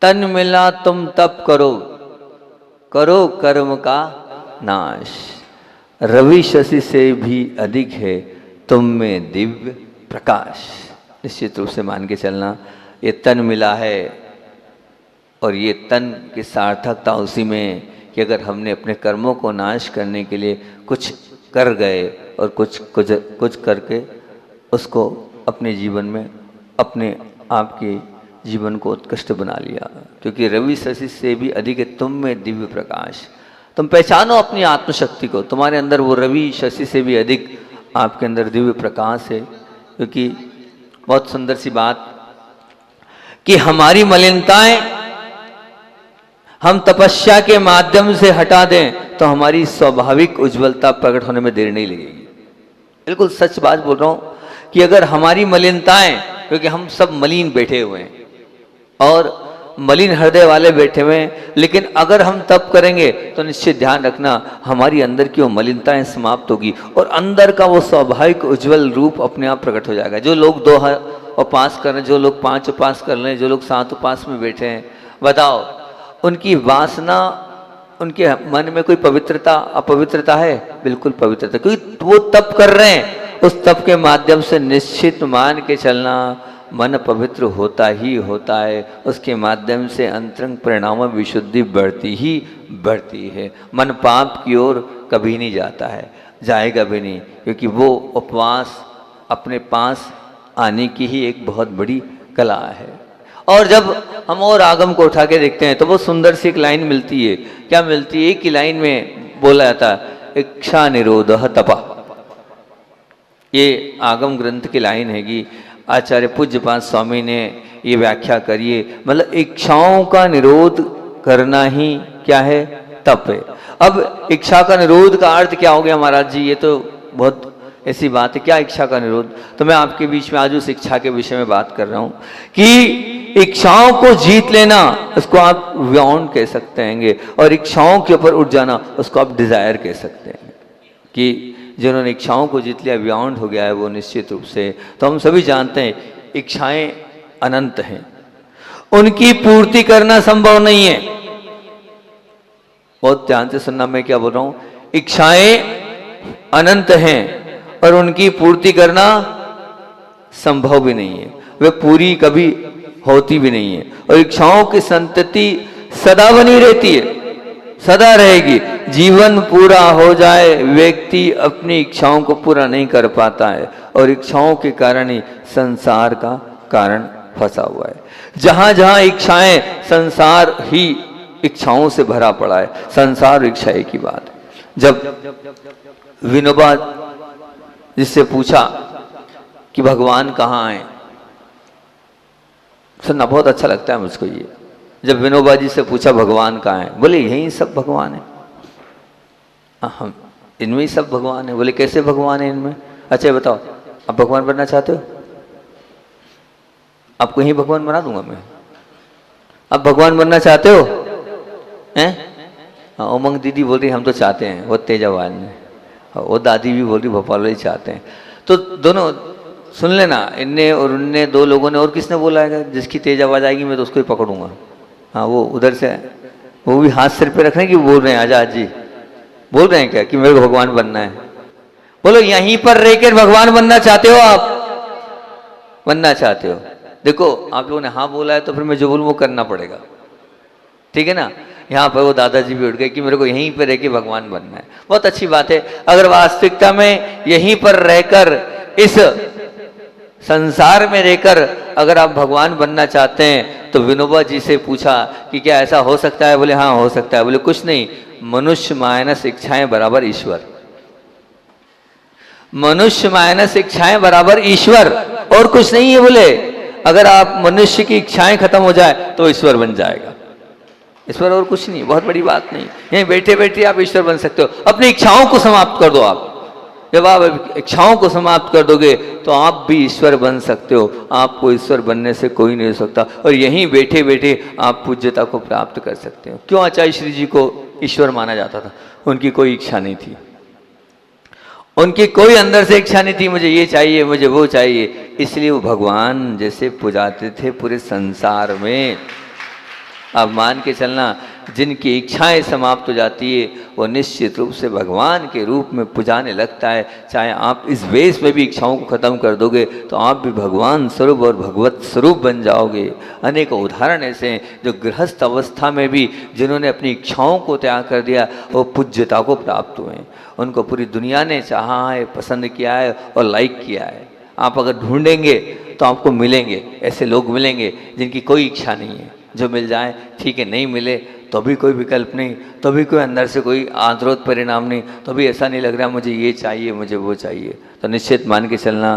तन मिला तुम तप करो, करो कर्म का नाश। रवि शशि से भी अधिक है तुम में दिव्य प्रकाश। निश्चित रूप से मान के चलना, ये तन मिला है और ये तन की सार्थकता उसी में कि अगर हमने अपने कर्मों को नाश करने के लिए कुछ कर गए और कुछ करके उसको अपने जीवन में अपने आप के जीवन को उत्कृष्ट बना लिया। क्योंकि रवि शशि से भी अधिक है तुम में दिव्य प्रकाश। तुम पहचानो अपनी आत्मशक्ति को, तुम्हारे अंदर वो रवि शशि से भी अधिक आपके अंदर दिव्य प्रकाश है। क्योंकि बहुत सुंदर सी बात कि हमारी मलिनताएं हम तपस्या के माध्यम से हटा दें तो हमारी स्वाभाविक उज्ज्वलता प्रकट होने में देर नहीं लगेगी। बिल्कुल सच बात बोल रहा हूं कि अगर हमारी मलिनताएं, क्योंकि हम सब मलिन बैठे हुए हैं और मलिन हृदय वाले बैठे हुए हैं, लेकिन अगर हम तप करेंगे तो निश्चित ध्यान रखना हमारी अंदर की वो मलिनताएं समाप्त होगी और अंदर का वो स्वाभाविक उज्जवल रूप अपने आप प्रकट हो जाएगा। जो लोग 2 उपास कर रहे हैं, जो लोग 5 उपास कर रहे हैं, जो लोग 7 उपास में बैठे हैं, बताओ उनकी वासना, उनके मन में कोई पवित्रता अपवित्रता है? बिल्कुल पवित्रता, क्योंकि वो तप कर रहे हैं। उस तप के माध्यम से निश्चित मान के चलना मन पवित्र होता ही होता है। उसके माध्यम से अंतरंग परिणामों में विशुद्धि बढ़ती ही बढ़ती है। मन पाप की ओर कभी नहीं जाता है, जाएगा भी नहीं, क्योंकि वो उपवास अपने पास आने की ही एक बहुत बड़ी कला है। और जब हम और आगम को उठा के देखते हैं तो वो सुंदर सी एक लाइन मिलती है। क्या मिलती है? एक ही लाइन में बोला जाता है, इच्छा निरोधः तपा। ये आगम ग्रंथ की लाइन है कि आचार्य पूज्यपाद स्वामी ने ये व्याख्या करिए, मतलब इच्छाओं का निरोध करना ही क्या है? तप है। अब इच्छा का निरोध का अर्थ क्या हो गया महाराज जी? ये तो बहुत ऐसी बात है, क्या इच्छा का निरोध? तो मैं आपके बीच में आज उस इच्छा के विषय में बात कर रहा हूं कि इच्छाओं को जीत लेना उसको आप व्योन कह सकते हैं, और इच्छाओं के ऊपर उठ जाना उसको आप डिजायर कह सकते हैं। कि जिन्होंने इच्छाओं को जीत लिया, व्योन हो गया है वो निश्चित रूप से। तो हम सभी जानते हैं इच्छाएं अनंत हैं, उनकी पूर्ति करना संभव नहीं है। बहुत ध्यान से सुनना मैं क्या बोल रहा हूं। इच्छाएं अनंत हैं और उनकी पूर्ति करना संभव भी नहीं है, वे पूरी कभी होती भी नहीं है। और इच्छाओं की संतति सदा बनी रहती है, सदा रहेगी। जीवन पूरा हो जाए, व्यक्ति अपनी इच्छाओं को पूरा नहीं कर पाता है और इच्छाओं के कारण ही संसार का कारण फंसा हुआ है। जहां जहां इच्छाएं, संसार ही इच्छाओं से भरा पड़ा है। संसार इच्छा एक ही बात है। जब विनोबा जिससे पूछा कि भगवान कहाँ है, सुनना बहुत अच्छा लगता है मुझको ये। जब विनोबा जी से पूछा भगवान कहाँ है, बोले यही सब भगवान है, हम इनमें ही सब भगवान है। बोले कैसे भगवान है इनमें? अच्छा बताओ, आप भगवान बनना चाहते हो? आपको यही भगवान बना दूंगा मैं। आप भगवान बनना चाहते हो? हैं? उमंग दीदी बोल रही हम तो चाहते हैं, वो तेजावान है। वो दादी भी बोल रही भोपाल वाले चाहते हैं। तो दोनों सुन लेना, इनने और उनने, 2 लोगों ने। और किसने बोला है जिसकी तेज आवाज आएगी मैं तो उसको ही पकड़ूंगा? हाँ, वो उधर से, वो भी हाथ सिर पे रख रहे हैं कि बोल रहे हैं आजाद जी बोल रहे हैं क्या कि मेरे को भगवान बनना है? बोलो यहीं पर रहकर भगवान बनना चाहते हो? आप बनना चाहते हो? देखो आप लोगों ने हाँ बोला है तो फिर मैं जो बोलूँ वो करना पड़ेगा, ठीक है ना? यहाँ पर वो दादाजी भी उठ गए कि मेरे को यहीं पर रह के भगवान बनना है। बहुत अच्छी बात है। अगर वास्तविकता में यहीं पर रहकर, इस संसार में रहकर अगर आप भगवान बनना चाहते हैं तो विनोबा जी से पूछा कि क्या ऐसा हो सकता है? बोले हाँ हो सकता है। बोले कुछ नहीं, मनुष्य माइनस इच्छाएं बराबर ईश्वर। मनुष्य माइनस इच्छाएं बराबर ईश्वर, और कुछ नहीं है। बोले अगर आप मनुष्य की इच्छाएं खत्म हो जाए तो ईश्वर बन जाएगा। ईश्वर और कुछ नहीं, बहुत बड़ी बात नहीं। यहीं बैठे बैठे आप ईश्वर बन सकते हो। अपनी इच्छाओं को समाप्त कर दो। आप जब आप इच्छाओं को समाप्त कर दोगे तो आप भी ईश्वर बन सकते हो। आपको ईश्वर बनने से कोई नहीं हो सकता, और यहीं बैठे बैठे आप पूज्यता को प्राप्त कर सकते हो। क्यों आचार्य श्री जी को ईश्वर माना जाता था? उनकी कोई इच्छा नहीं थी। उनकी कोई अंदर से इच्छा नहीं थी मुझे ये चाहिए, मुझे वो चाहिए, इसलिए वो भगवान जैसे पुजाते थे पूरे संसार में। अब मान के चलना, जिनकी इच्छाएं समाप्त हो जाती है वो निश्चित रूप से भगवान के रूप में पुजाने लगता है। चाहे आप इस वेश में भी इच्छाओं को खत्म कर दोगे तो आप भी भगवान स्वरूप और भगवत स्वरूप बन जाओगे। अनेकों उदाहरण ऐसे हैं जो गृहस्थ अवस्था में भी जिन्होंने अपनी इच्छाओं को त्याग कर दिया वो पूज्यता को प्राप्त हुए हैं। उनको पूरी दुनिया ने चाहा है, पसंद किया है और लाइक किया है। आप अगर ढूंढेंगे तो आपको मिलेंगे, ऐसे लोग मिलेंगे जिनकी कोई इच्छा नहीं है, जो मिल जाए ठीक है, नहीं मिले तो भी कोई विकल्प नहीं, तो भी कोई अंदर से कोई आंतरिक परिणाम नहीं, तो भी ऐसा नहीं लग रहा मुझे ये चाहिए, मुझे वो चाहिए। तो निश्चित मान के चलना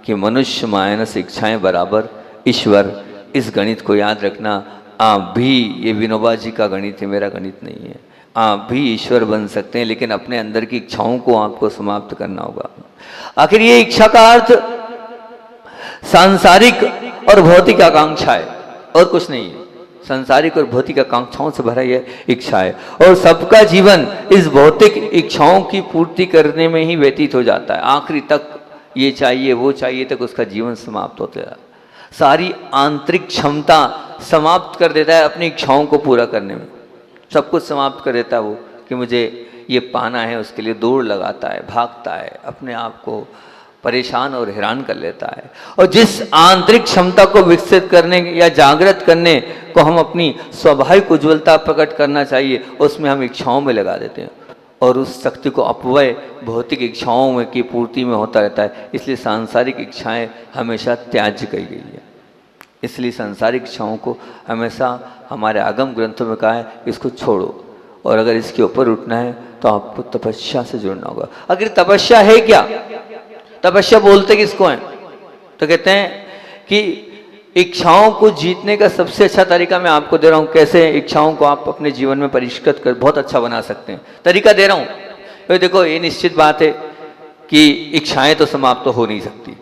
कि मनुष्य माइनस इच्छाएं बराबर ईश्वर, इस गणित को याद रखना। आप भी, ये विनोबा जी का गणित है, मेरा गणित नहीं है, आप भी ईश्वर बन सकते हैं, लेकिन अपने अंदर की इच्छाओं को आपको समाप्त करना होगा। आखिर ये इच्छा का अर्थ सांसारिक और भौतिक आकांक्षा है और कुछ नहीं है। सांसारिक और भौतिक आकांक्षाओं से भरा यह इच्छा है और सबका जीवन इस भौतिक इच्छाओं की पूर्ति करने में ही व्यतीत हो जाता है। आखिरी तक ये चाहिए वो चाहिए तक उसका जीवन समाप्त होता है। सारी आंतरिक क्षमता समाप्त कर देता है अपनी इच्छाओं को पूरा करने में। सब कुछ समाप्त कर देता है वो कि मुझे ये पाना है, उसके लिए दौड़ लगाता है, भागता है, अपने आप को परेशान और हैरान कर लेता है। और जिस आंतरिक क्षमता को विकसित करने या जागृत करने को हम अपनी स्वाभाविक उज्ज्वलता प्रकट करना चाहिए, उसमें हम इच्छाओं में लगा देते हैं और उस शक्ति को अपव्यय भौतिक इच्छाओं में की पूर्ति में होता रहता है। इसलिए सांसारिक इच्छाएं हमेशा त्याज्य कही गई है। इसलिए सांसारिक इच्छाओं को हमेशा हमारे आगम ग्रंथों में कहा है इसको छोड़ो, और अगर इसके ऊपर उठना है तो आपको तपस्या से जुड़ना होगा। आखिर तपस्या है क्या? तपस्या बोलते किसको हैं? तो कहते हैं कि इच्छाओं को जीतने का सबसे अच्छा तरीका मैं आपको दे रहा हूं, कैसे इच्छाओं को आप अपने जीवन में परिष्कृत कर बहुत अच्छा बना सकते हैं। तरीका दे रहा हूं। तो देखो, ये निश्चित बात है कि इच्छाएं तो समाप्त तो हो नहीं सकती,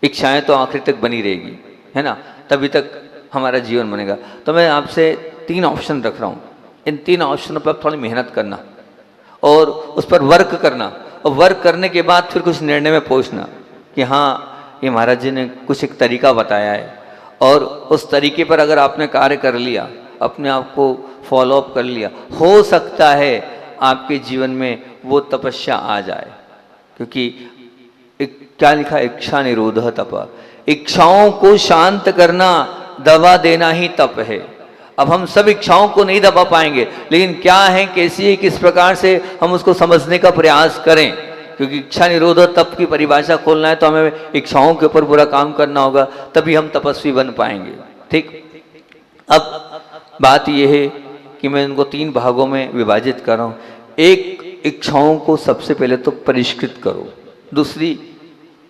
इच्छाएं तो आखिर तक बनी रहेगी, है ना, तभी तक हमारा जीवन बनेगा। तो मैं आपसे 3 ऑप्शन रख रहा हूँ। इन 3 ऑप्शनों पर आप थोड़ी मेहनत करना और उस पर वर्क करना, और वर्क करने के बाद फिर कुछ निर्णय में पहुंचना कि हाँ, ये महाराज जी ने कुछ एक तरीका बताया है, और उस तरीके पर अगर आपने कार्य कर लिया, अपने आप को फॉलो अप कर लिया, हो सकता है आपके जीवन में वो तपस्या आ जाए। क्योंकि क्या लिखा? इच्छा निरोध तप। इच्छाओं को शांत करना, दबा देना ही तप है। अब हम सब इच्छाओं को नहीं दबा पाएंगे, लेकिन क्या है, कैसी है, किस प्रकार से हम उसको समझने का प्रयास करें। क्योंकि इच्छा निरोध तप की परिभाषा खोलना है तो हमें इच्छाओं के ऊपर पूरा काम करना होगा, तभी हम तपस्वी बन पाएंगे। ठीक, अब बात यह है कि मैं इनको 3 भागों में विभाजित कर रहा हूँ। एक, इच्छाओं को सबसे पहले तो परिष्कृत करो। दूसरी,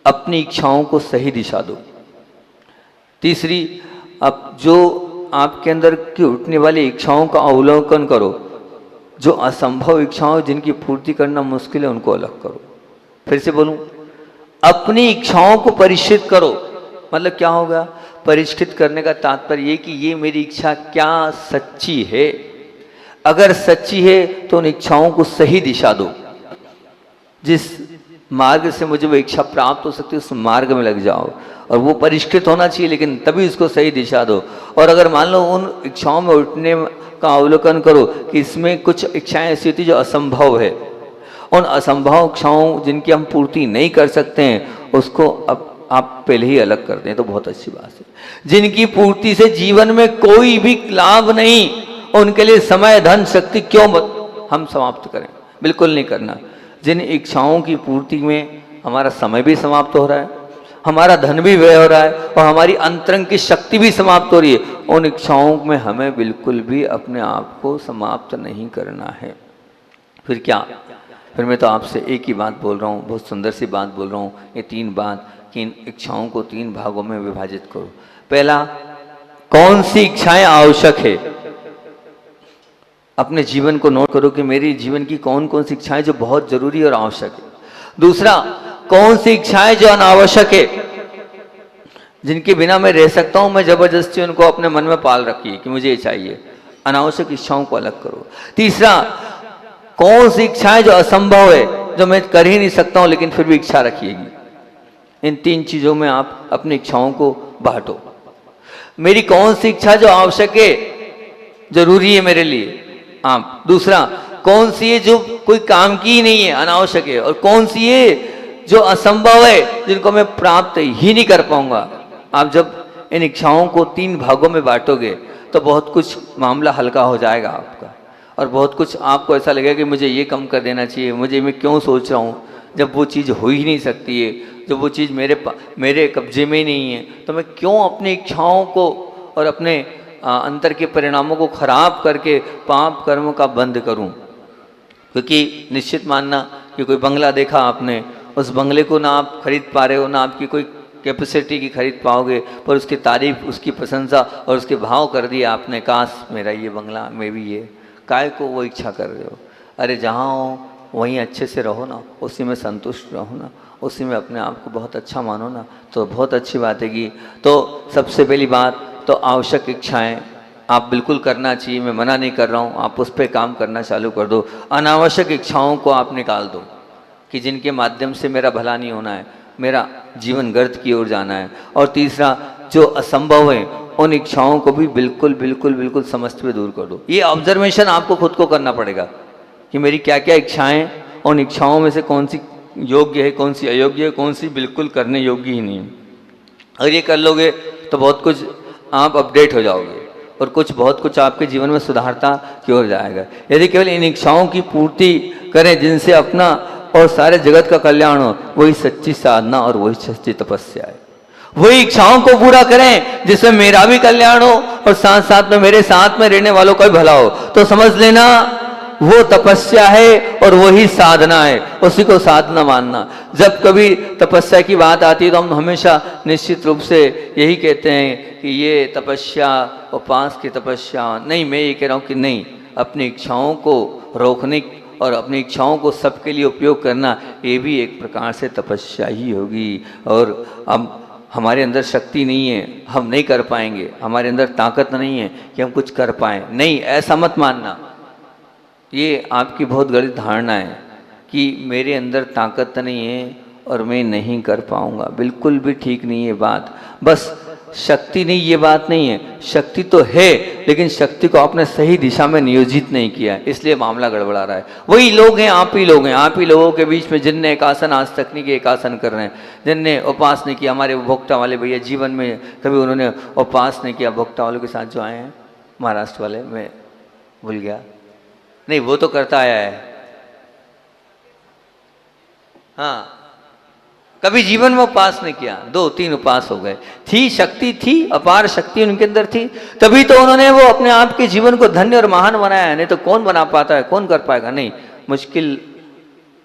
अपनी इच्छाओं को सही दिशा दो। तीसरी, अब जो आपके अंदर की उठने वाली इच्छाओं का अवलोकन करो, जो असंभव इच्छाओं जिनकी पूर्ति करना मुश्किल है उनको अलग करो। फिर से बोलूं, अपनी इच्छाओं को परिष्कृत करो। मतलब क्या होगा? परिष्कृत करने का तात्पर्य ये कि ये मेरी इच्छा क्या सच्ची है। अगर सच्ची है तो उन इच्छाओं को सही दिशा दो। जिस मार्ग से मुझे वो इच्छा प्राप्त हो सकती है उस मार्ग में लग जाओ, और वो परिष्कृत होना चाहिए, लेकिन तभी उसको सही दिशा दो। और अगर मान लो उन इच्छाओं में उठने का अवलोकन करो कि इसमें कुछ इच्छाएं ऐसी होती जो असंभव है, उन असंभव इच्छाओं जिनकी हम पूर्ति नहीं कर सकते हैं उसको अब आप पहले ही अलग कर दें तो बहुत अच्छी बात है। जिनकी पूर्ति से जीवन में कोई भी लाभ नहीं, उनके लिए समय, धन, शक्ति क्यों हम समाप्त करें? बिल्कुल नहीं करना। जिन इच्छाओं की पूर्ति में हमारा समय भी समाप्त हो रहा है, हमारा धन भी व्यय हो रहा है और हमारी अंतरंग की शक्ति भी समाप्त हो रही है, उन इच्छाओं में हमें बिल्कुल भी अपने आप को समाप्त नहीं करना है। फिर क्या? फिर मैं तो आपसे एक ही बात बोल रहा हूँ, बहुत सुंदर सी बात बोल रहा हूँ। ये 3 बात कि इन इच्छाओं को 3 भागों में विभाजित करो। पहला, कौन सी इच्छाएं आवश्यक है, अपने जीवन को नोट करो कि मेरी जीवन की कौन कौन सी इच्छाएं जो बहुत जरूरी और आवश्यक है। दूसरा, कौन सी इच्छाएं जो अनावश्यक है, जिनके बिना मैं रह सकता हूं, मैं जबरदस्ती उनको अपने मन में पाल रखी है कि मुझे ये चाहिए। अनावश्यक इच्छाओं को अलग करो। तीसरा, कौन सी इच्छाएं जो असंभव है, जो मैं कर ही नहीं सकता हूँ लेकिन फिर भी इच्छा रखिएगी। इन 3 चीज़ों में आप अपनी इच्छाओं को बांटो। मेरी कौन सी इच्छा जो आवश्यक है, जरूरी है मेरे लिए, आप दूसरा कौन सी है जो कोई काम की ही नहीं है, अनावश्यक है, और कौन सी है जो असंभव है, जिनको मैं प्राप्त ही नहीं कर पाऊंगा। आप जब इन इच्छाओं को 3 भागों में बांटोगे तो बहुत कुछ मामला हल्का हो जाएगा आपका, और बहुत कुछ आपको ऐसा लगेगा कि मुझे ये कम कर देना चाहिए, मुझे मैं क्यों सोच रहा हूँ जब वो चीज़ हो ही नहीं सकती है, जब वो चीज़ मेरे कब्जे में ही नहीं है, तो मैं क्यों अपनी इच्छाओं को और अपने अंतर के परिणामों को खराब करके पाप कर्म का बंद करूं। क्योंकि निश्चित मानना कि कोई बंगला देखा आपने, उस बंगले को ना आप खरीद पा रहे हो, ना आपकी कोई कैपेसिटी की खरीद पाओगे, पर उसकी तारीफ, उसकी प्रशंसा और उसके भाव कर दिए आपने, काश मेरा ये बंगला, मैं भी ये, काय को वो इच्छा कर रहे हो। अरे जहाँ हो वहीं अच्छे से रहो ना, उसी में संतुष्ट रहो ना, उसी में अपने आप को बहुत अच्छा मानो ना, तो बहुत अच्छी बात है कि। तो सबसे पहली बात तो आवश्यक इच्छाएं आप बिल्कुल करना चाहिए, मैं मना नहीं कर रहा हूँ, आप उस पर काम करना चालू कर दो। अनावश्यक इच्छाओं को आप निकाल दो कि जिनके माध्यम से मेरा भला नहीं होना है, मेरा जीवन गर्त की ओर जाना है। और तीसरा, जो असंभव है उन इच्छाओं को भी बिल्कुल बिल्कुल बिल्कुल समस्त पे दूर कर दो। ये ऑब्जर्वेशन आपको खुद को करना पड़ेगा कि मेरी क्या क्या इच्छाएं, उन इच्छाओं में से कौन सी योग्य है, कौन सी अयोग्य है, कौन सी बिल्कुल करने योग्य ही नहीं है। अगर ये कर लोगे तो बहुत कुछ आप अपडेट हो जाओगे और बहुत कुछ आपके जीवन में सुधारता की ओर जाएगा। यदि केवल इन इच्छाओं की पूर्ति करें जिनसे अपना और सारे जगत का कल्याण हो, वही सच्ची साधना और वही सच्ची तपस्या है। वही इच्छाओं को पूरा करें जिसमें मेरा भी कल्याण हो और साथ साथ में मेरे साथ में रहने वालों का भी भला हो, तो समझ लेना वो तपस्या है और वही साधना है, उसी को साधना मानना। जब कभी तपस्या की बात आती है तो हम हमेशा निश्चित रूप से यही कहते हैं कि ये तपस्या उपास की तपस्या नहीं। मैं ये कह रहा हूँ कि नहीं, अपनी इच्छाओं को रोकने और अपनी इच्छाओं को सबके लिए उपयोग करना, ये भी एक प्रकार से तपस्या ही होगी। और अब हमारे अंदर शक्ति नहीं है, हम नहीं कर पाएंगे, हमारे अंदर ताकत नहीं है कि हम कुछ कर पाएँ, नहीं, ऐसा मत मानना। ये आपकी बहुत गलत धारणा है कि मेरे अंदर ताकत नहीं है और मैं नहीं कर पाऊंगा, बिल्कुल भी ठीक नहीं है बात। बस शक्ति नहीं, ये बात नहीं है, शक्ति तो है लेकिन शक्ति को आपने सही दिशा में नियोजित नहीं किया, इसलिए मामला गड़बड़ा रहा है। वही लोग हैं, आप ही लोग हैं, आप ही लोगों के बीच में जिनने एक आसन आज तक नहीं किया, एक आसन कर रहे हैं, जिनने उपास नहीं किया। हमारे भोक्ता वाले भैया जीवन में कभी उन्होंने उपास नहीं किया, भोक्ता वालों के साथ जो आए हैं महाराष्ट्र वाले, मैं भूल गया, नहीं वो तो करता आया है, हाँ, कभी जीवन में उपास नहीं किया, 2-3 उपास हो गए। थी शक्ति, थी अपार शक्ति उनके अंदर थी, तभी तो उन्होंने वो अपने आप के जीवन को धन्य और महान बनाया है। नहीं तो कौन बना पाता है, कौन कर पाएगा। नहीं, मुश्किल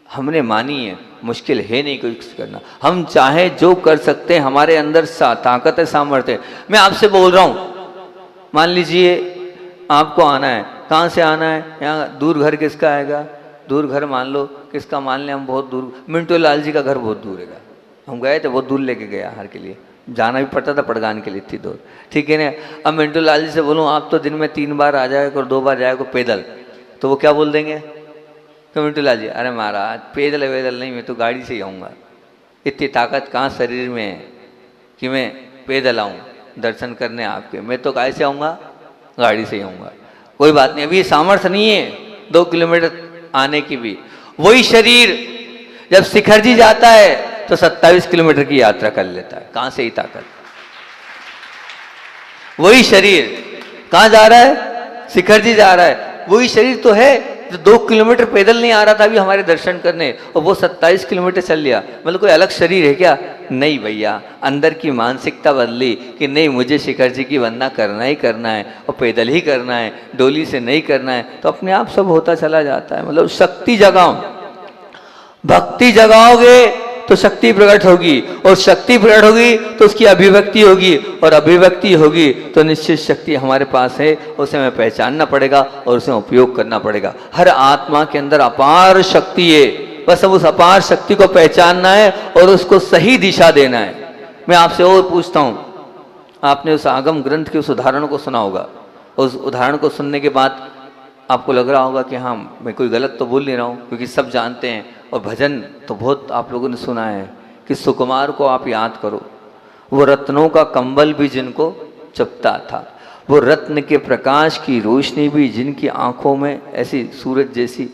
हमने मानी है, मुश्किल है नहीं कुछ करना। हम चाहे जो कर सकते हैं, हमारे अंदर ताकत है, सामर्थ्य है। मैं आपसे बोल रहा हूं, मान लीजिए आपको आना है, कहाँ से आना है, यहाँ दूर घर किसका आएगा, दूर घर मान लो किसका, मान लें हम बहुत दूर, मिंटू लाल जी का घर बहुत दूर है, हम गए थे, बहुत दूर लेके गया हर के लिए, जाना भी पड़ता था पड़गान के लिए, इतनी दूर, ठीक है ना। अब मिंटू लाल जी से बोलूँ आप तो दिन में 3 बार आ जाएगा और 2 बार जाएगा पैदल, तो वो क्या बोल देंगे, तो मिंटू लाल जी, अरे महाराज पैदल वैदल नहीं, मैं तो गाड़ी से ही आऊँगा, इतनी ताकत कहाँ शरीर में है कि मैं पैदल आऊँ दर्शन करने आपके, मैं तो कैसे आऊँगा, गाड़ी से ही आऊँगा। कोई बात नहीं, अभी सामर्थ्य नहीं है 2 किलोमीटर आने की भी। वही शरीर जब शिखर जी जाता है तो 27 किलोमीटर की यात्रा कर लेता है, कहां से ही ताकत। वही शरीर कहां जा रहा है, शिखर जी जा रहा है, वही शरीर तो है जो 2 किलोमीटर पैदल नहीं आ रहा था अभी हमारे दर्शन करने, और वो 27 किलोमीटर चल लिया। मतलब कोई अलग शरीर है क्या, नहीं भैया, अंदर की मानसिकता बदली कि नहीं, मुझे शिखर जी की वंदना करना ही करना है और पैदल ही करना है, डोली से नहीं करना है, तो अपने आप सब होता चला जाता है। मतलब शक्ति जगाओ, भक्ति जगाओगे तो शक्ति प्रकट होगी, और शक्ति प्रकट होगी तो उसकी अभिव्यक्ति होगी, और अभिव्यक्ति होगी तो निश्चित शक्ति हमारे पास है, उसे हमें पहचानना पड़ेगा और उसे उपयोग करना पड़ेगा। हर आत्मा के अंदर अपार शक्ति है, बस अब उस अपार शक्ति को पहचानना है और उसको सही दिशा देना है। मैं आपसे और पूछता हूँ, आपने उस आगम ग्रंथ के उस उदाहरण को सुना होगा, उस उदाहरण को सुनने के बाद आपको लग रहा होगा कि हाँ मैं कोई गलत तो बोल नहीं रहा हूँ, क्योंकि सब जानते हैं और भजन तो बहुत आप लोगों ने सुना है कि सुकुमार को आप याद करो, वो रत्नों का कंबल भी जिनको चुभता था, वो रत्न के प्रकाश की रोशनी भी जिनकी आंखों में ऐसी सूरज जैसी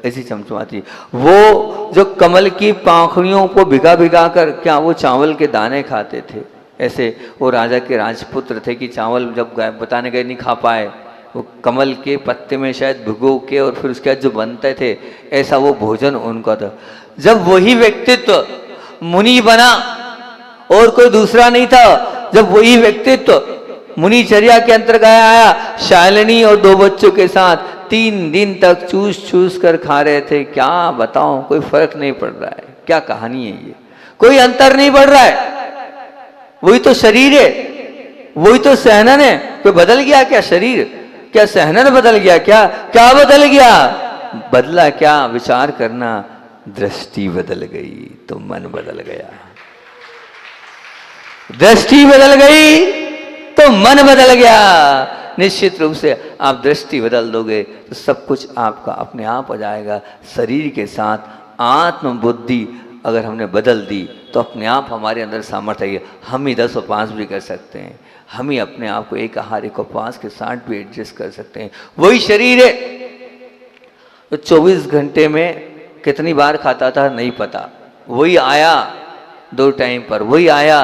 ऐसी चमचमाती, वो जो कमल की पाखड़ियों को भिगा भिगा कर क्या वो चावल के दाने खाते थे, ऐसे वो राजा के राजपुत्र थे कि चावल जब बताने गए नहीं खा पाए, वो कमल के पत्ते में शायद भिगो के और फिर उसके बाद जो बनते थे, ऐसा वो भोजन उनका था। जब वही व्यक्तित्व मुनि बना और कोई दूसरा नहीं था, जब वही व्यक्तित्व मुनिचर्या के अंतर्गत आया, शालिनी और 2 बच्चों के साथ 3 दिन तक चूस चूस कर खा रहे थे। क्या बताऊं, कोई फर्क नहीं पड़ रहा है, क्या कहानी है ये, कोई अंतर नहीं बढ़ रहा है, वही तो शरीर है, वही तो सहनन है। कोई बदल गया क्या शरीर, क्या सहनन बदल गया, क्या क्या बदल गया, बदला क्या, विचार करना, दृष्टि बदल गई तो मन बदल गया, दृष्टि बदल गई तो मन बदल गया। निश्चित रूप से आप दृष्टि बदल दोगे तो सब कुछ आपका अपने आप हो जाएगा। शरीर के साथ आत्म बुद्धि अगर हमने बदल दी तो अपने आप हमारे अंदर सामर्थ्य है, हम ही 10 उपवास भी कर सकते हैं, हम ही अपने आप को एक आहार एक उपवास के साथ भी एडजस्ट कर सकते हैं। वही शरीर है तो 24 घंटे में कितनी बार खाता था नहीं पता, वही आया 2 टाइम पर, वही आया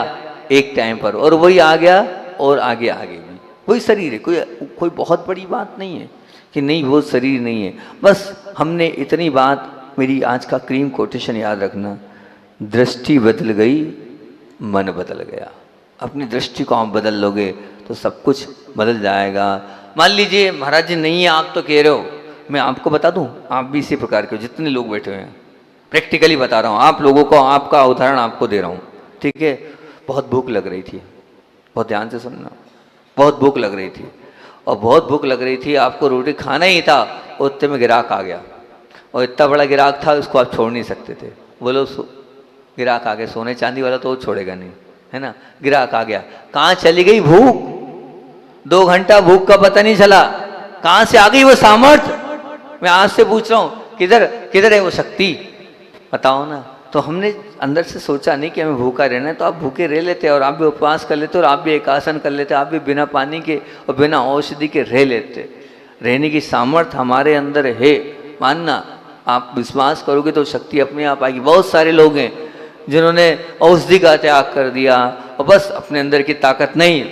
1 टाइम पर, और वही आ गया और आगे आगे भी वही शरीर है। कोई बहुत बड़ी बात नहीं है कि नहीं वो शरीर नहीं है। बस हमने इतनी बात, मेरी आज का क्रीम कोटेशन याद रखना, दृष्टि बदल गई मन बदल गया। अपनी दृष्टि को आप बदल लोगे तो सब कुछ बदल जाएगा। मान लीजिए महाराज जी नहीं है, आप तो कह रहे हो, मैं आपको बता दूं, आप भी इसी प्रकार के जितने लोग बैठे हुए हैं, प्रैक्टिकली बता रहा हूँ आप लोगों को, आपका उदाहरण आपको दे रहा हूँ, ठीक है। बहुत भूख लग रही थी, बहुत ध्यान से सुनना, बहुत भूख लग रही थी और बहुत भूख लग रही थी, आपको रोटी खाना ही था, उतने में गिराक आ गया और इतना बड़ा गिराक था उसको आप छोड़ नहीं सकते थे। बोलो गिराक आ गया, सोने चांदी वाला तो वो छोड़ेगा नहीं, है ना। गिराक आ गया, कहाँ चली गई भूख, 2 घंटा भूख का पता नहीं चला, कहाँ से आ गई वो सामर्थ्य। मैं आज से पूछ रहा हूँ किधर किधर है वो शक्ति, बताओ ना। तो हमने अंदर से सोचा नहीं कि हमें भूखा रहना है, तो आप भूखे रह लेते और आप भी उपवास कर लेते और आप भी एक आसन कर लेते, आप भी बिना पानी के और बिना औषधि के रह लेते। रहने की सामर्थ्य हमारे अंदर है, मानना, आप विश्वास करोगे तो शक्ति अपने आप आएगी। बहुत सारे लोग हैं जिन्होंने औषधि का त्याग कर दिया और बस अपने अंदर की ताकत नहीं,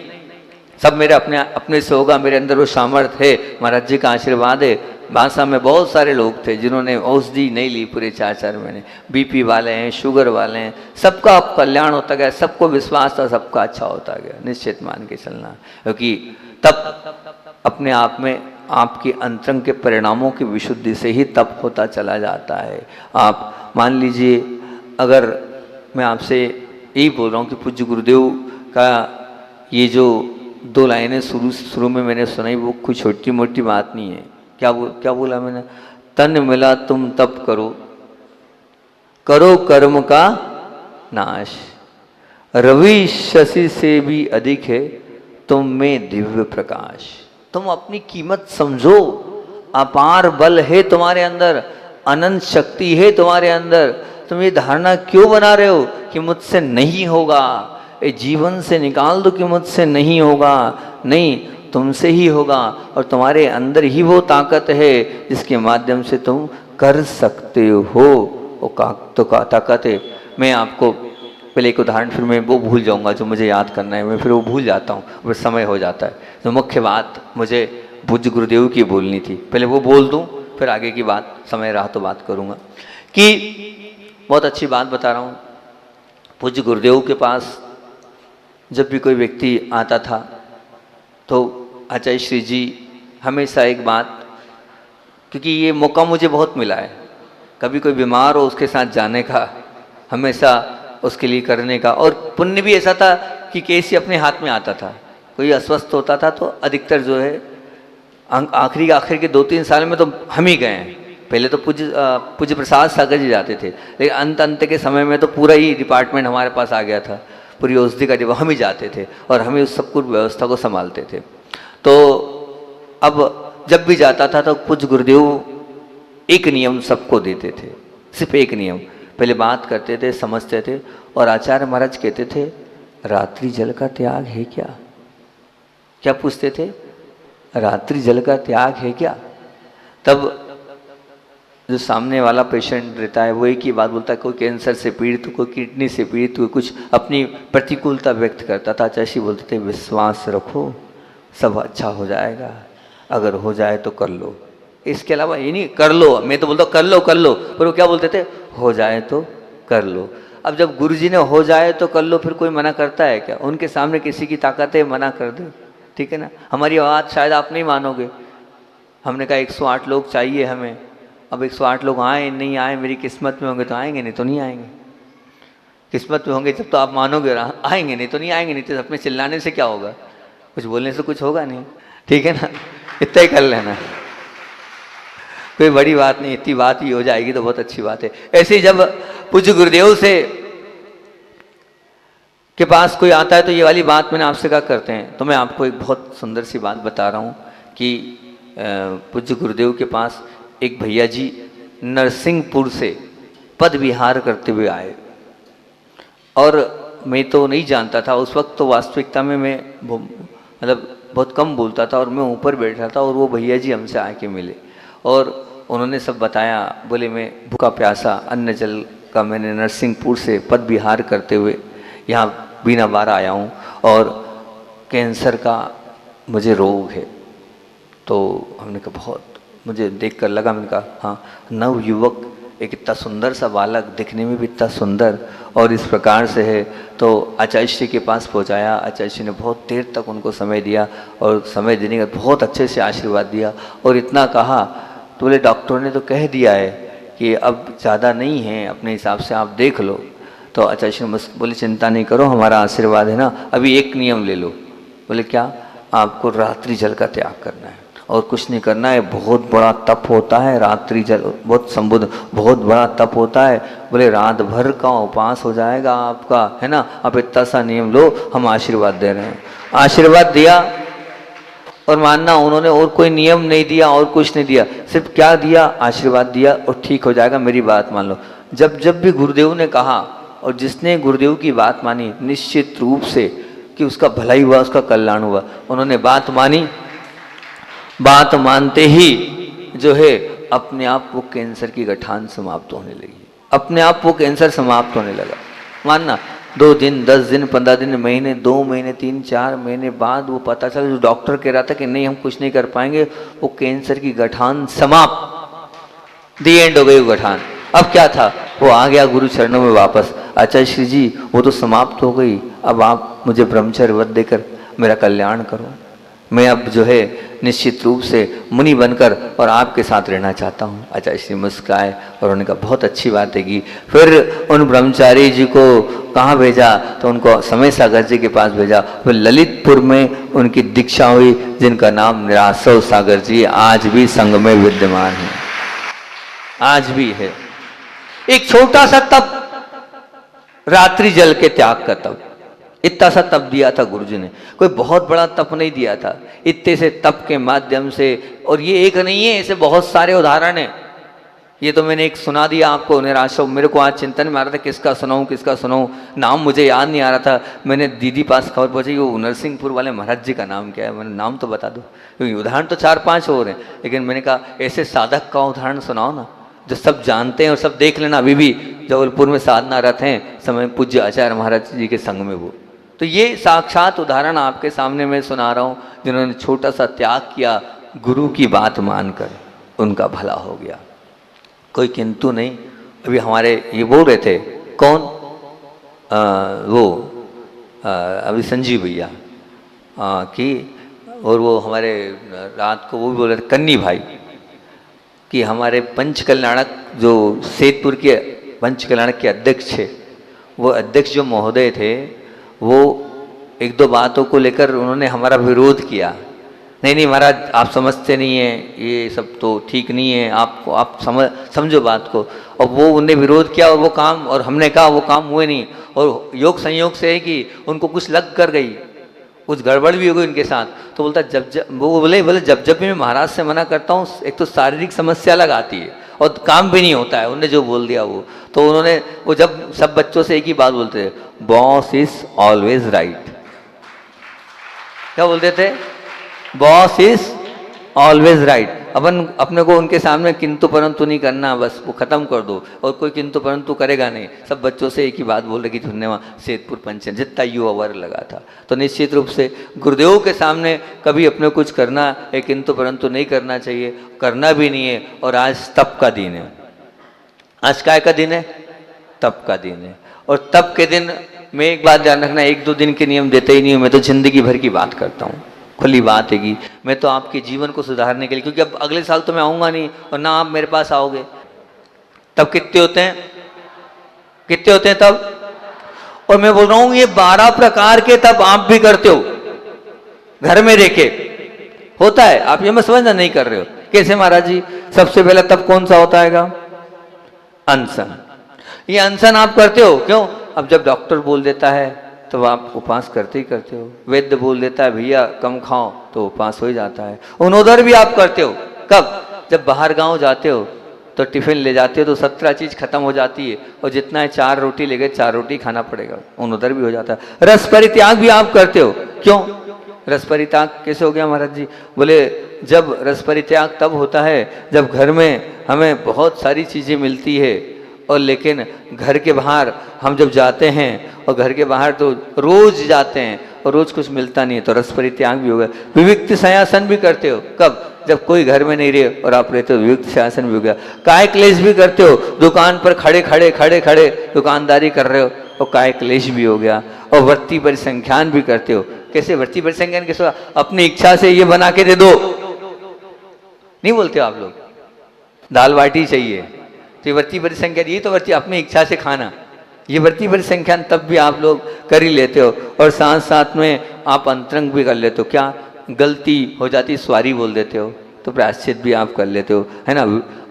सब मेरे अपने से होगा, मेरे अंदर वो सामर्थ्य है, महाराज जी का आशीर्वाद है। भाषा में बहुत सारे लोग थे जिन्होंने औषधि नहीं ली पूरे 4-4 महीने, बीपी वाले हैं, शुगर वाले हैं, सबका कल्याण होता गया, सबको विश्वास था, सबका अच्छा होता गया। निश्चित मान के चलना, क्योंकि तब अपने आप में आपके अंतरंग के परिणामों की विशुद्धि से ही तप होता चला जाता है। आप मान लीजिए, अगर मैं आपसे यही बोल रहा हूँ कि पूज्य गुरुदेव का ये जो 2 लाइनें शुरू में मैंने सुनाई, वो कोई छोटी मोटी बात नहीं है। क्या बोला मैंने, तन मिला तुम तप करो, करो कर्म का नाश, रवि शशि से भी अधिक है तुम में दिव्य प्रकाश। तुम अपनी कीमत समझो, अपार बल है तुम्हारे अंदर, अनंत शक्ति है तुम्हारे अंदर। तुम ये धारणा क्यों बना रहे हो कि मुझसे नहीं होगा, ये जीवन से निकाल दो कि मुझसे नहीं होगा। नहीं, तुमसे ही होगा और तुम्हारे अंदर ही वो ताकत है जिसके माध्यम से तुम कर सकते हो। वो ताकत है। मैं आपको पहले एक उदाहरण, फिर मैं वो भूल जाऊंगा जो मुझे याद करना है, मैं फिर वो भूल जाता हूँ, फिर समय हो जाता है। तो मुख्य बात मुझे पूज्य गुरुदेव की बोलनी थी, पहले वो बोल दूँ, फिर आगे की बात समय रहा तो बात करूँगा। कि बहुत अच्छी बात बता रहा हूँ, पूज्य गुरुदेव के पास जब भी कोई व्यक्ति आता था तो आचार्य श्री जी हमेशा एक बात, क्योंकि ये मौका मुझे बहुत मिला है, कभी कोई बीमार हो उसके साथ जाने का, हमेशा उसके लिए करने का, और पुण्य भी ऐसा था कि केस अपने हाथ में आता था। कोई अस्वस्थ होता था तो अधिकतर जो है आखिर के 2-3 साल में तो हम ही गए हैं। पहले तो पूज्य प्रसाद सागर जी जाते थे, लेकिन अंत के समय में तो पूरा ही डिपार्टमेंट हमारे पास आ गया था, पूरी औषधि का डिब्बा हम ही जाते थे और हम ही उस सब कुछ व्यवस्था को संभालते थे। तो अब जब भी जाता था तो पूज्य गुरुदेव एक नियम सबको देते थे, सिर्फ एक नियम, पहले बात करते थे, समझते थे, और आचार्य महाराज कहते थे रात्रि जल का त्याग है क्या? क्या पूछते थे? रात्रि जल का त्याग है क्या? तब जो सामने वाला पेशेंट रहता है वो एक ही बात बोलता है, कोई कैंसर से पीड़ित, कोई किडनी से पीड़ित, कोई कुछ अपनी प्रतिकूलता व्यक्त करता था। आचार्य बोलते थे विश्वास रखो, सब अच्छा हो जाएगा, अगर हो जाए तो कर लो। इसके अलावा ये नहीं कर लो, मैं तो बोलता कर लो कर लो, पर वो क्या बोलते थे? हो जाए तो कर लो। अब जब गुरुजी ने हो जाए तो कर लो, फिर कोई मना करता है क्या? उनके सामने किसी की ताकत है मना कर दे? ठीक है ना। हमारी बात शायद आप नहीं मानोगे, हमने कहा 108 लोग चाहिए हमें। अब 108 लोग आए नहीं आए, मेरी किस्मत में होंगे तो आएंगे, नहीं तो नहीं आएंगे। किस्मत में होंगे जब तो आप मानोगे, आएंगे, नहीं तो नहीं आएंगे। नहीं तो अपने चिल्लाने से क्या होगा? कुछ बोलने से कुछ होगा नहीं। ठीक है ना, इतना ही कर लेना, कोई बड़ी बात नहीं, इतनी बात ही हो जाएगी तो बहुत अच्छी बात है। ऐसे ही जब पूज्य गुरुदेव से के पास कोई आता है तो ये वाली बात मैंने आपसे कहा करते हैं, तो मैं आपको एक बहुत सुंदर सी बात बता रहा हूँ कि पूज्य गुरुदेव के पास एक भैया जी नरसिंहपुर से पद विहार करते हुए आए, और मैं तो नहीं जानता था उस वक्त, तो वास्तविकता में मैं मतलब बहुत कम बोलता था और मैं ऊपर बैठा था, और वो भैया जी हमसे आके मिले और उन्होंने सब बताया। बोले मैं भूखा प्यासा अन्न जल का मैंने नरसिंहपुर से पद विहार करते हुए यहाँ बीना बार आया हूँ, और कैंसर का मुझे रोग है। तो हमने कहा बहुत, मुझे देखकर लगा, मैंने कहा हाँ, नव युवक, एक इतना सुंदर सा बालक, दिखने में भी इतना सुंदर और इस प्रकार से है। तो आचार्य श्री के पास पहुंचाया, आचार्य श्री ने बहुत देर तक उनको समय दिया, और समय देने का बहुत अच्छे से आशीर्वाद दिया, और इतना कहा तो बोले डॉक्टर ने तो कह दिया है कि अब ज़्यादा नहीं है, अपने हिसाब से आप देख लो। तो आचार्य श्री बोले चिंता नहीं करो, हमारा आशीर्वाद है ना, अभी एक नियम ले लो। बोले क्या? आपको रात्रि जल का त्याग करना है और कुछ नहीं करना है। बहुत बड़ा तप होता है रात्रि जल, बहुत संबुद्ध, बहुत बड़ा तप होता है। बोले रात भर का उपवास हो जाएगा आपका, है ना, आप इतना सा नियम लो, हम आशीर्वाद दे रहे हैं। आशीर्वाद दिया, और मानना उन्होंने और कोई नियम नहीं दिया और कुछ नहीं दिया, सिर्फ क्या दिया? आशीर्वाद दिया, और ठीक हो जाएगा, मेरी बात मान लो। जब भी गुरुदेव ने कहा और जिसने गुरुदेव की बात मानी, निश्चित रूप से कि उसका भलाई हुआ, उसका कल्याण हुआ। उन्होंने बात मानी, बात मानते ही जो है अपने आप वो कैंसर की गठान समाप्त होने लगी, अपने आप वो कैंसर समाप्त होने लगा। मानना 2 दिन, 10 दिन, 15 दिन, महीने, 2 महीने, 3, 4 महीने बाद वो पता चला, जो डॉक्टर कह रहा था कि नहीं हम कुछ नहीं कर पाएंगे, वो कैंसर की गठान समाप्त, दी एंड हो गई वो गठान। अब क्या था? वो आ गया गुरु चरणों में वापस, आचार्य श्री जी वो तो समाप्त हो गई, अब आप मुझे ब्रह्मचर्य व्रत देकर मेरा कल्याण करो, मैं अब जो है निश्चित रूप से मुनि बनकर और आपके साथ रहना चाहता हूँ। आचार्य श्री मुस्काए और उन्होंने कहा बहुत अच्छी बात है की। फिर उन ब्रह्मचारी जी को कहाँ भेजा? तो उनको समय सागर जी के पास भेजा। फिर ललितपुर में उनकी दीक्षा हुई, जिनका नाम निरासव सागर जी आज भी संघ में विद्यमान है, आज भी है। एक छोटा सा तप, रात्रि जल के त्याग का तप, इतना सा तप दिया था गुरुजी ने, कोई बहुत बड़ा तप नहीं दिया था। इतने से तप के माध्यम से, और ये एक नहीं है, ऐसे बहुत सारे उदाहरण हैं। ये तो मैंने एक सुना दिया आपको, निराशा। मेरे को आज चिंतन में आ रहा था किसका सुनाऊं किसका सुनाऊं, नाम मुझे याद नहीं आ रहा था। मैंने दीदी पास खबर पहुंची, वो नरसिंहपुर वाले महाराज जी का नाम क्या है, मैंने नाम तो बता दो, क्योंकि उदाहरण तो 4-5 और हैं, लेकिन मैंने कहा ऐसे साधक का उदाहरण सुनाओ ना जो सब जानते हैं और सब देख लेना। अभी भी जबलपुर में साधना रत हैं, समय पूज्य आचार्य महाराज जी के संग में वो। तो ये साक्षात उदाहरण आपके सामने मैं सुना रहा हूँ, जिन्होंने छोटा सा त्याग किया, गुरु की बात मानकर उनका भला हो गया, कोई किंतु नहीं। अभी हमारे ये बोल रहे थे, कौन अभी संजीव भैया कि, और वो हमारे रात को वो भी बोल रहे थे कन्नी भाई कि हमारे पंचकल्याणक जो सेतपुर के पंचकल्याणक के अध्यक्ष थे, वो अध्यक्ष जो महोदय थे, वो 1-2 बातों को लेकर उन्होंने हमारा विरोध किया। नहीं महाराज आप समझते नहीं हैं, ये सब तो ठीक नहीं है, आपको आप समझो बात को। और वो उन्हें विरोध किया और वो काम, और हमने कहा वो काम हुए नहीं। और योग संयोग से है कि उनको कुछ लग कर गई, कुछ गड़बड़ भी हो गई उनके साथ। तो बोलता जब वो बोले जब भी मैं महाराज से मना करता हूँ, एक तो शारीरिक समस्या अलग आती है और काम भी नहीं होता है, उन्होंने जो बोल दिया वो। तो उन्होंने वो जब सब बच्चों से एक ही बात बोलते थे, बॉस इज ऑलवेज राइट। क्या बोलते थे? Boss is always right. अपन अपने को उनके सामने किंतु परंतु नहीं करना, बस वो खत्म कर दो, और कोई किंतु परंतु करेगा नहीं। सब बच्चों से एक ही बात बोल रहे कि तुमने वहाँ सेतपुर पंचन जितना युवा वर्ग लगा था। तो निश्चित रूप से गुरुदेव के सामने कभी अपने कुछ करना है किंतु परंतु नहीं करना चाहिए, करना भी नहीं है। और आज तप का दिन है। आज काय का दिन है? तप का दिन है। और तप के दिन में एक बात ध्यान रखना, एक दो दिन के नियम देते ही नहीं हूँ मैं, तो जिंदगी भर की बात करता हूँ। खुली बात है कि मैं तो आपके जीवन को सुधारने के लिए, क्योंकि अब अगले साल तो मैं आऊँगा नहीं और ना आप मेरे पास आओगे। तब कितने होते हैं? कितने होते हैं तब? और मैं बोल रहा हूँ ये 12 प्रकार के तब आप भी करते हो घर में रह के, होता है। आप ये मत समझना नहीं कर रहे हो। कैसे महाराज जी? सबसे पहले तब कौन सा होता है? अनशन। ये अनशन आप करते हो क्यों? अब जब डॉक्टर बोल देता है तो आप उपवास करते ही करते हो। वैद्य बोल देता है भैया कम खाओ तो उपवास हो ही जाता है। उधर भी आप करते हो। कब? जब बाहर गांव जाते हो तो टिफिन ले जाते हो तो 17 चीज खत्म हो जाती है, और जितना है 4 रोटी ले गए, 4 रोटी खाना पड़ेगा, उधर भी हो जाता है। रस परित्याग भी आप करते हो क्यों? रस परित्याग कैसे हो गया महाराज जी? बोले जब रस परित्याग तब होता है जब घर में हमें बहुत सारी चीजें मिलती है, और लेकिन घर के बाहर हम जब जाते हैं, और घर के बाहर तो रोज जाते हैं और रोज कुछ मिलता नहीं है, तो रस परित्याग भी होगा। विविक्त शय्यासन भी करते हो। कब? जब कोई घर में नहीं रहे और आप रहते हो, विविक्त शय्यासन भी हो गया। काय क्लेश भी करते हो। दुकान पर खड़े खड़े दुकानदारी कर रहे हो, और काय क्लेश भी हो गया। और वृत्ति परिसंख्यान भी करते हो। कैसे वृत्ति परिसंख्यान? कैसे? अपनी इच्छा से ये बना के दे दो, नहीं बोलते आप लोग? दाल बाटी चाहिए तो ये वृत्ति परिसंख्यान, ये तो वृत्ति अपनी इच्छा से खाना, ये वृत्ति परिसंख्यान तब भी आप लोग कर ही लेते हो। और साथ साथ में आप अंतरंग भी कर लेते हो। क्या? गलती हो जाती स्वारी बोल देते हो तो प्रायश्चित भी आप कर लेते हो, है ना।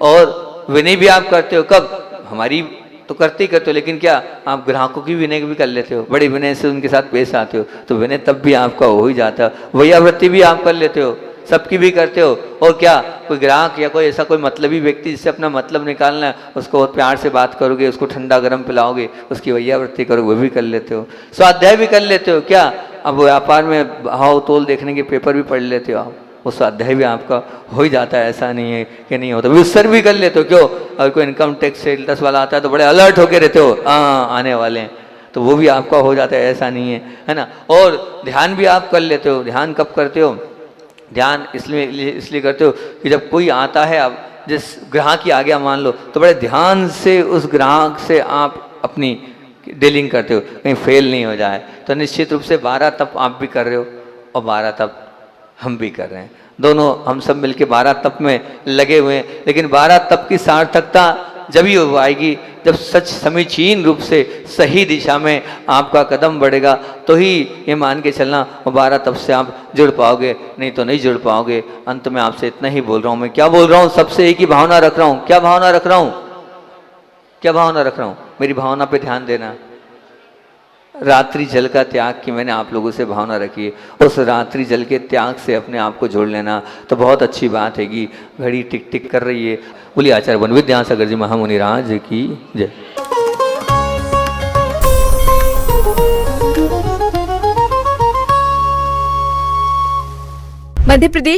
और विनय भी आप करते हो। कब? हमारी तो करते ही करते हो, लेकिन क्या आप ग्राहकों की विनय भी कर लेते हो, बड़े विनय से उनके साथ पेश आते हो, तो विनय तब भी आपका हो ही जाता है। वैयावृत्ति भी आप कर लेते हो, सबकी भी करते हो। और क्या कोई ग्राहक या कोई ऐसा कोई मतलबी व्यक्ति जिससे अपना मतलब निकालना है, उसको बहुत प्यार से बात करोगे, उसको ठंडा गर्म पिलाओगे, उसकी वैयावृत्ति करोगे, वो भी कर लेते हो। स्वाध्याय भी कर लेते हो। क्या? अब व्यापार में भाव तोल देखने के पेपर भी पढ़ लेते हो आप, वो स्वाध्याय भी आपका हो ही जाता है, ऐसा नहीं है कि नहीं होता। विस्तर भी कर लेते हो। क्यों? अगर कोई इनकम टैक्स सेल्टस वाला आता है तो बड़े अलर्ट होके रहते हो, आने वाले हैं, तो वो भी आपका हो जाता है, ऐसा नहीं है ना। और ध्यान भी आप कर लेते हो। ध्यान कब करते हो? ध्यान इसलिए करते हो कि जब कोई आता है, आप जिस ग्राहक की आज्ञा मान लो, तो बड़े ध्यान से उस ग्राहक से आप अपनी डीलिंग करते हो, कहीं फेल नहीं हो जाए। तो निश्चित रूप से 12 तप आप भी कर रहे हो और 12 तप हम भी कर रहे हैं। दोनों हम सब मिलके 12 तप में लगे हुए हैं। लेकिन 12 तप की सार्थकता जब ही हो आएगी जब सच समीचीन रूप से सही दिशा में आपका कदम बढ़ेगा, तो ही ये मान के चलना 12 तप से आप जुड़ पाओगे, नहीं तो नहीं जुड़ पाओगे। अंत में आपसे इतना ही बोल रहा हूँ। मैं क्या बोल रहा हूँ? सबसे एक ही भावना रख रहा हूँ। क्या भावना रख रहा हूँ? क्या भावना रख रहा हूँ? मेरी भावना पे ध्यान देना। रात्रि जल का त्याग की मैंने आप लोगों से भावना रखी है। उस रात्रि जल के त्याग से अपने आप को जोड़ लेना तो बहुत अच्छी बात है कि घड़ी टिक टिक कर रही है। बोलिए आचार्य वन विद्यासागर जी महामुनि राज की जय। मध्य प्रदेश